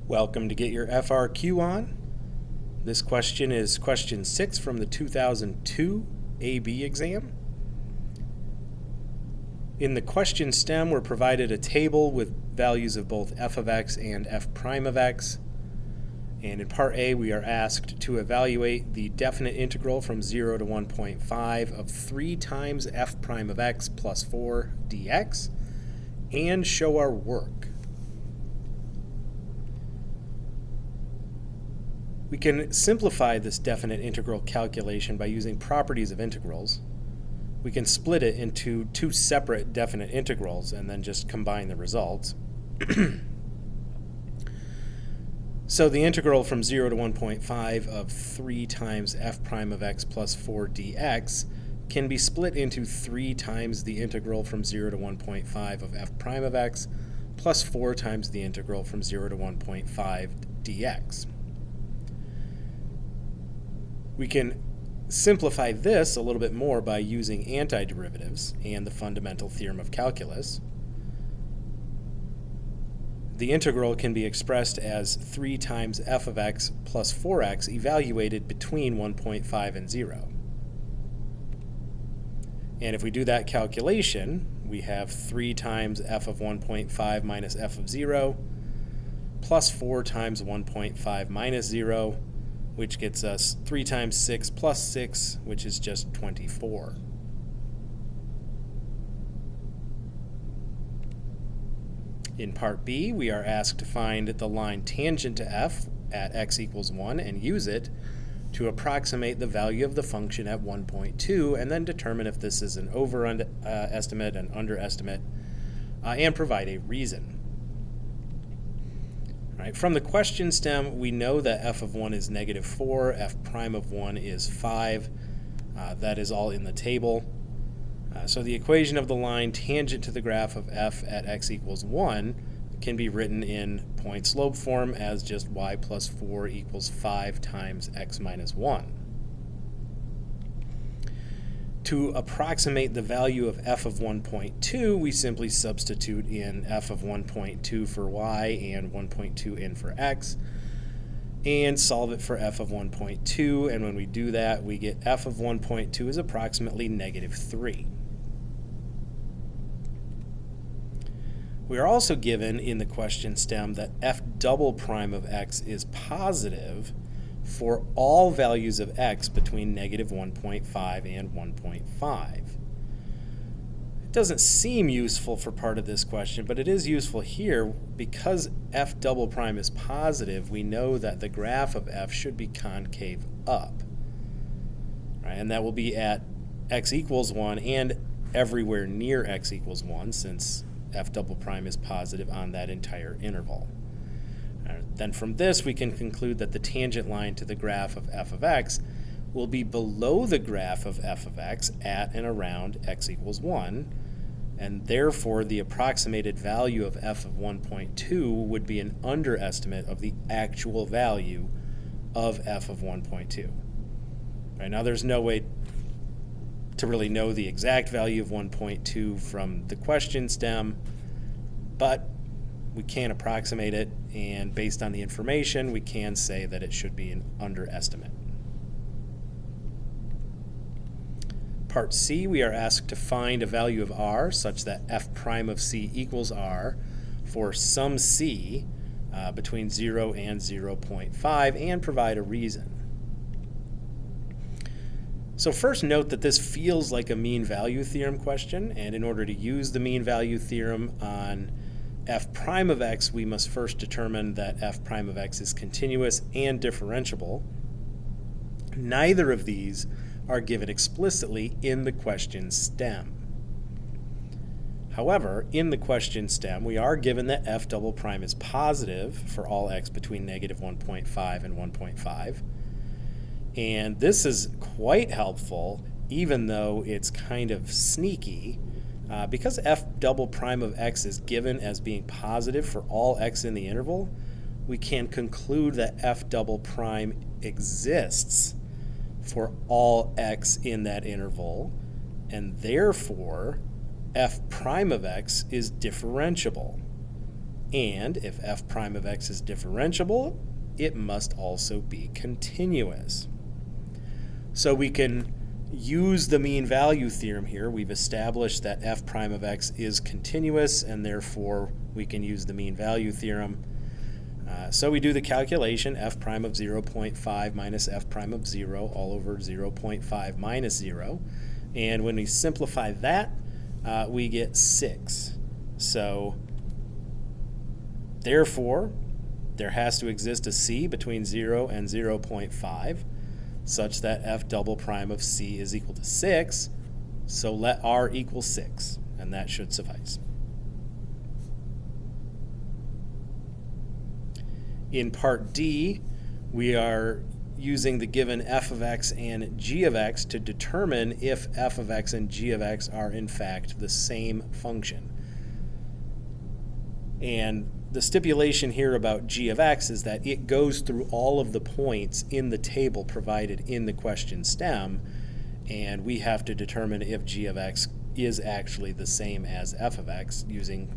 Welcome to Get Your FRQ On. This question is question 6 from the 2002 AB exam. In the question stem, we're provided a table with values of both f of x and f prime of x. And in part A, we are asked to evaluate the definite integral from 0 to 1.5 of 3 times f prime of x plus 4 dx and show our work. We can simplify this definite integral calculation by using properties of integrals. We can split it into two separate definite integrals and then just combine the results. So the integral from 0 to 1.5 of 3 times f prime of x plus 4 dx can be split into 3 times the integral from 0 to 1.5 of f prime of x plus 4 times the integral from 0 to 1.5 dx. We can simplify this a little bit more by using antiderivatives and the fundamental theorem of calculus. The integral can be expressed as 3 times f of x plus 4x evaluated between 1.5 and 0. And if we do that calculation, we have 3 times f of 1.5 minus f of 0 plus 4 times 1.5 minus 0, which gets us 3 times 6 plus 6, which is just 24. In part B, we are asked to find the line tangent to f at x equals 1 and use it to approximate the value of the function at 1.2 and then determine if this is an overestimate, an underestimate, and provide a reason. Right, from the question stem, we know that f of 1 is negative 4, f prime of 1 is 5. That is all in the table. So the equation of the line tangent to the graph of f at x equals 1 can be written in point-slope form as just y plus 4 equals 5 times x minus 1. To approximate the value of f of 1.2, we simply substitute in f of 1.2 for y and 1.2 in for x, and solve it for f of 1.2, and when we do that, we get f of 1.2 is approximately negative 3. We are also given in the question stem that f double prime of x is positive for all values of x between negative 1.5 and 1.5. It doesn't seem useful for part of this question, but it is useful here because f double prime is positive. We know that the graph of f should be concave up, right? And that will be at x equals 1 and everywhere near x equals 1 since f double prime is positive on that entire interval. Then from this, we can conclude that the tangent line to the graph of f of x will be below the graph of f of x at and around x equals 1, and therefore the approximated value of f of 1.2 would be an underestimate of the actual value of f of 1.2. Right, now there's no way to really know the exact value of 1.2 from the question stem, but we can approximate it, and based on the information, we can say that it should be an underestimate. Part C, we are asked to find a value of r such that f prime of c equals r for some c between 0 and 0.5 and provide a reason. So first note that this feels like a mean value theorem question, and in order to use the mean value theorem on f prime of x, we must first determine that f prime of x is continuous and differentiable. Neither of these are given explicitly in the question stem. However, in the question stem, we are given that f double prime is positive for all x between negative 1.5 and 1.5. And this is quite helpful, even though it's kind of sneaky. Because f double prime of x is given as being positive for all x in the interval, we can conclude that f double prime exists for all x in that interval, and therefore f prime of x is differentiable. And if f prime of x is differentiable, it must also be continuous. So we can use the mean value theorem here. We've established that f prime of x is continuous, and therefore we can use the mean value theorem. So we do the calculation, f prime of 0.5 minus f prime of 0 all over 0.5 minus 0. And when we simplify that, we get 6. So therefore, there has to exist a c between 0 and 0.5 such that f double prime of c is equal to 6. So let r equal 6, and that should suffice. In part D, we are using the given f of x and g of x to determine if f of x and g of x are in fact the same function. And the stipulation here about g of x is that it goes through all of the points in the table provided in the question stem, and we have to determine if g of x is actually the same as f of x using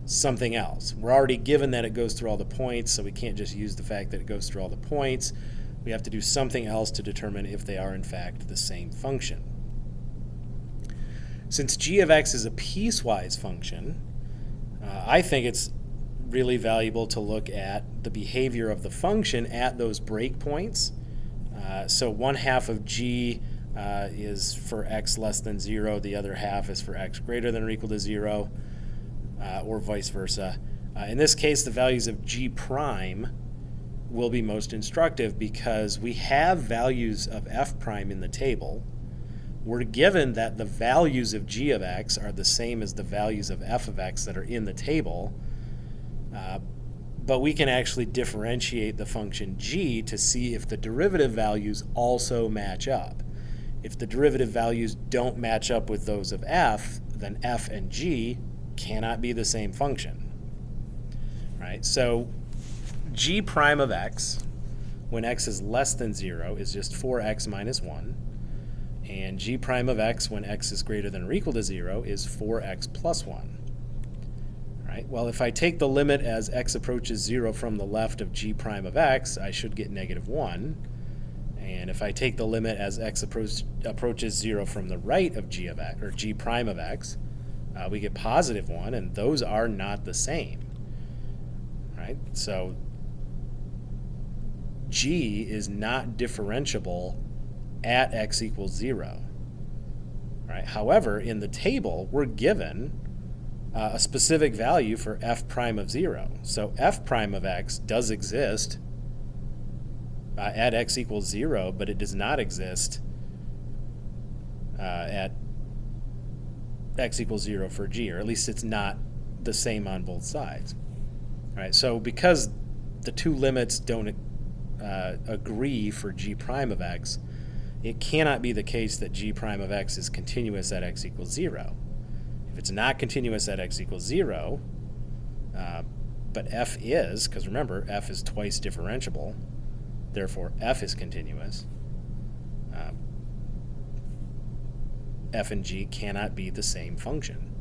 something else. We're already given that it goes through all the points, so we can't just use the fact that it goes through all the points. We have to do something else to determine if they are in fact the same function. Since g of x is a piecewise function, I think it's really valuable to look at the behavior of the function at those breakpoints. So one half of g is for x less than 0, the other half is for x greater than or equal to 0. Or vice versa. In this case, the values of g prime will be most instructive because we have values of f prime in the table. We're given that the values of g of x are the same as the values of f of x that are in the table, but we can actually differentiate the function g to see if the derivative values also match up. If the derivative values don't match up with those of f, then f and g cannot be the same function, right? So g prime of x, when x is less than 0, is just 4x minus 1, and g prime of x when x is greater than or equal to 0 is 4x plus 1. Right? Well, if I take the limit as x approaches 0 from the left of g prime of x, I should get negative 1. And if I take the limit as x approaches 0 from the right of g of x, or g prime of x, we get positive 1, and those are not the same. Right? So g is not differentiable at x equals 0. Right? However, in the table, we're given a specific value for f prime of 0. So f prime of x does exist at x equals 0, but it does not exist at x equals 0 for g, or at least it's not the same on both sides. All right, so because the two limits don't agree for g prime of x, it cannot be the case that g prime of x is continuous at x equals 0. If it's not continuous at x equals 0, but f is, because remember, f is twice differentiable, therefore f is continuous, f and g cannot be the same function.